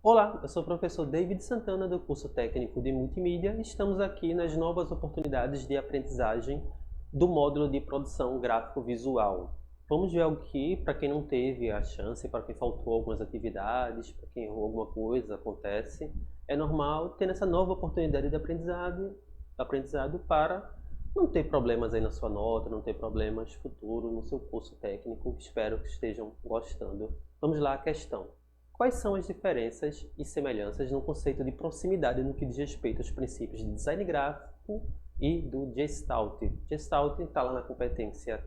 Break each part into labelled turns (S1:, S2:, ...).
S1: Olá, eu sou o professor David Santana do curso técnico de multimídia e estamos aqui nas novas oportunidades de aprendizagem do módulo de produção gráfico-visual. Vamos ver algo que, para quem não teve a chance, para quem faltou algumas atividades, para quem errou alguma coisa, acontece. É normal ter essa nova oportunidade de aprendizado para não ter problemas aí na sua nota, não ter problemas futuro no seu curso técnico. Espero que estejam gostando. Vamos lá à questão. Quais são as diferenças e semelhanças no conceito de proximidade no que diz respeito aos princípios de design gráfico e do Gestalt? Gestalt está lá na competência,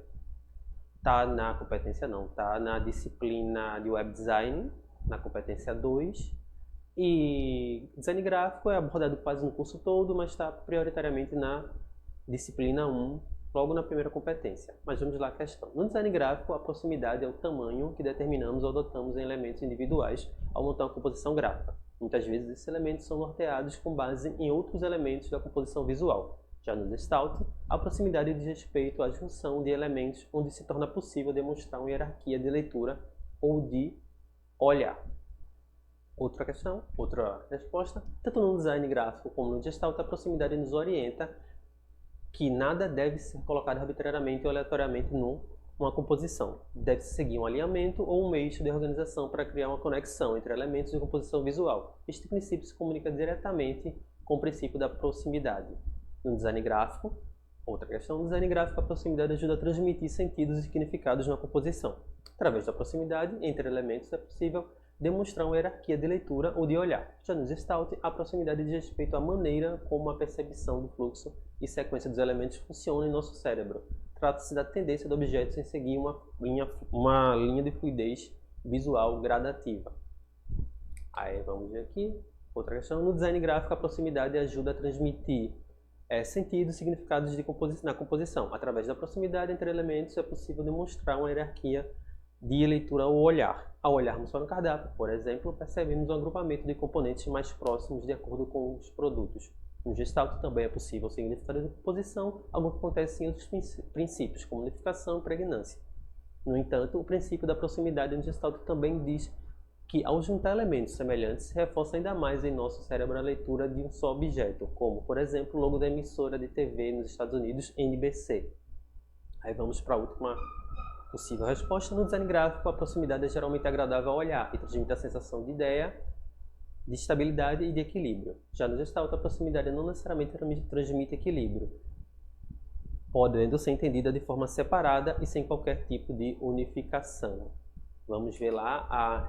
S1: está na disciplina de Web Design, na competência 2, e design gráfico é abordado quase no curso todo, mas está prioritariamente na disciplina 1, logo na primeira competência. Mas vamos lá à questão. No design gráfico, a proximidade é o tamanho que determinamos ou adotamos em elementos individuais ao montar uma composição gráfica. Muitas vezes esses elementos são norteados com base em outros elementos da composição visual. Já no Gestalt, a proximidade diz respeito à junção de elementos onde se torna possível demonstrar uma hierarquia de leitura ou de olhar. Outra questão, outra resposta. Tanto no design gráfico como no Gestalt, a proximidade nos orienta que nada deve ser colocado arbitrariamente ou aleatoriamente numa composição. Deve-se seguir um alinhamento ou um eixo de organização para criar uma conexão entre elementos de composição visual. Este princípio se comunica diretamente com o princípio da proximidade. No design gráfico, outra questão, no design gráfico, a proximidade ajuda a transmitir sentidos e significados na composição. Através da proximidade entre elementos é possível demonstrar uma hierarquia de leitura ou de olhar. Já no Gestalt, a proximidade diz respeito à maneira como a percepção do fluxo e sequência dos elementos funciona em nosso cérebro. Trata-se da tendência do objeto em seguir uma linha de fluidez visual gradativa. Aí vamos ver aqui, outra questão. No design gráfico, a proximidade ajuda a transmitir sentidos e significados na composição. Através da proximidade entre elementos é possível demonstrar uma hierarquia de leitura ou olhar. Ao olharmos para um cardápio, por exemplo, percebemos um agrupamento de componentes mais próximos de acordo com os produtos. No Gestalt também é possível o significado de composição, algo que acontece em outros princípios, como unificação e pregnância. No entanto, o princípio da proximidade no Gestalt também diz que, ao juntar elementos semelhantes, reforça ainda mais em nosso cérebro a leitura de um só objeto, como, por exemplo, o logo da emissora de TV nos Estados Unidos, NBC. Aí vamos para a última possível resposta. No design gráfico, a proximidade é geralmente agradável ao olhar e transmite a sensação de ideia, de estabilidade e de equilíbrio. Já no Gestalt, a proximidade não necessariamente transmite equilíbrio, podendo ser entendida de forma separada e sem qualquer tipo de unificação. Vamos ver lá a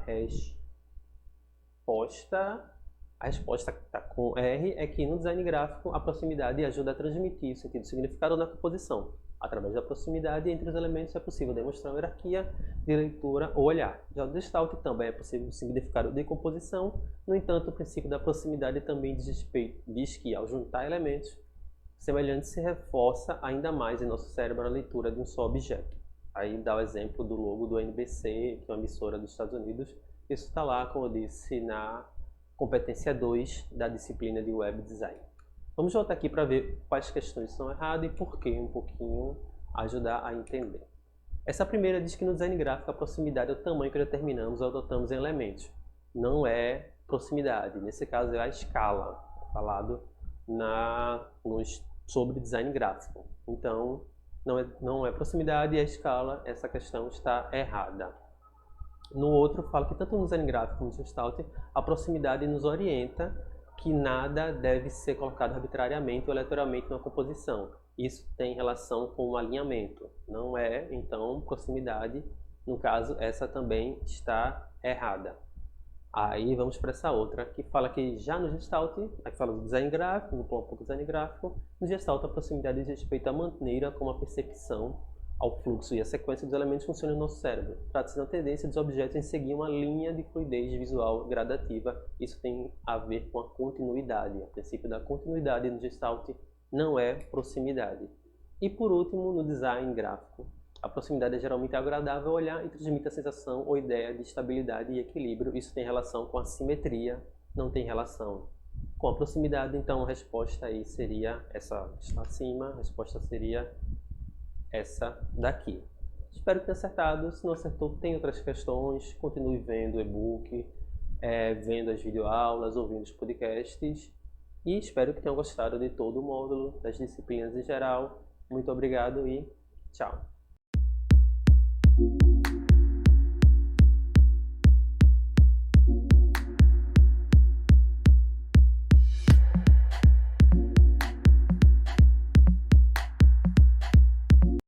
S1: resposta. A resposta que está com R é que no design gráfico a proximidade ajuda a transmitir o sentido significado na composição. Através da proximidade entre os elementos é possível demonstrar uma hierarquia de leitura ou olhar. Já no Gestalt também é possível o significado de composição. No entanto, o princípio da proximidade também diz que, ao juntar elementos semelhantes, se reforça ainda mais em nosso cérebro a leitura de um só objeto. Aí dá o exemplo do logo do NBC, que é uma emissora dos Estados Unidos. Isso está lá, como eu disse, na competência 2 da disciplina de Web Design. Vamos voltar aqui para ver quais questões são erradas e por que, um pouquinho, ajudar a entender. Essa primeira diz que no design gráfico a proximidade é o tamanho que determinamos ou adotamos em elementos. Não é proximidade, nesse caso é a escala, falado sobre design gráfico. Então, não é proximidade e a escala, essa questão está errada. No outro, fala que tanto no design gráfico como no Gestalt, a proximidade nos orienta que nada deve ser colocado arbitrariamente ou aleatoriamente na composição. Isso tem relação com o alinhamento. Não é, então, proximidade. No caso, essa também está errada. Aí vamos para essa outra, que fala que já no Gestalt, aqui fala do design gráfico, vou pular um pouco do design gráfico, no Gestalt a proximidade diz respeito à maneira como a percepção ao fluxo e a sequência dos elementos funciona no nosso cérebro. Trata-se da tendência dos objetos em seguir uma linha de fluidez visual gradativa. Isso tem a ver com a continuidade. O princípio da continuidade no Gestalt não é proximidade. E por último, no design gráfico, a proximidade é geralmente agradável ao olhar e transmite a sensação ou ideia de estabilidade e equilíbrio. Isso tem relação com a simetria, não tem relação com a proximidade. Então a resposta aí seria essa que está acima, a resposta seria essa daqui. Espero que tenha acertado. Se não acertou, tem outras questões. Continue vendo o e-book. vendo as videoaulas, ouvindo os podcasts. E espero que tenham gostado de todo o módulo, das disciplinas em geral. Muito obrigado e tchau!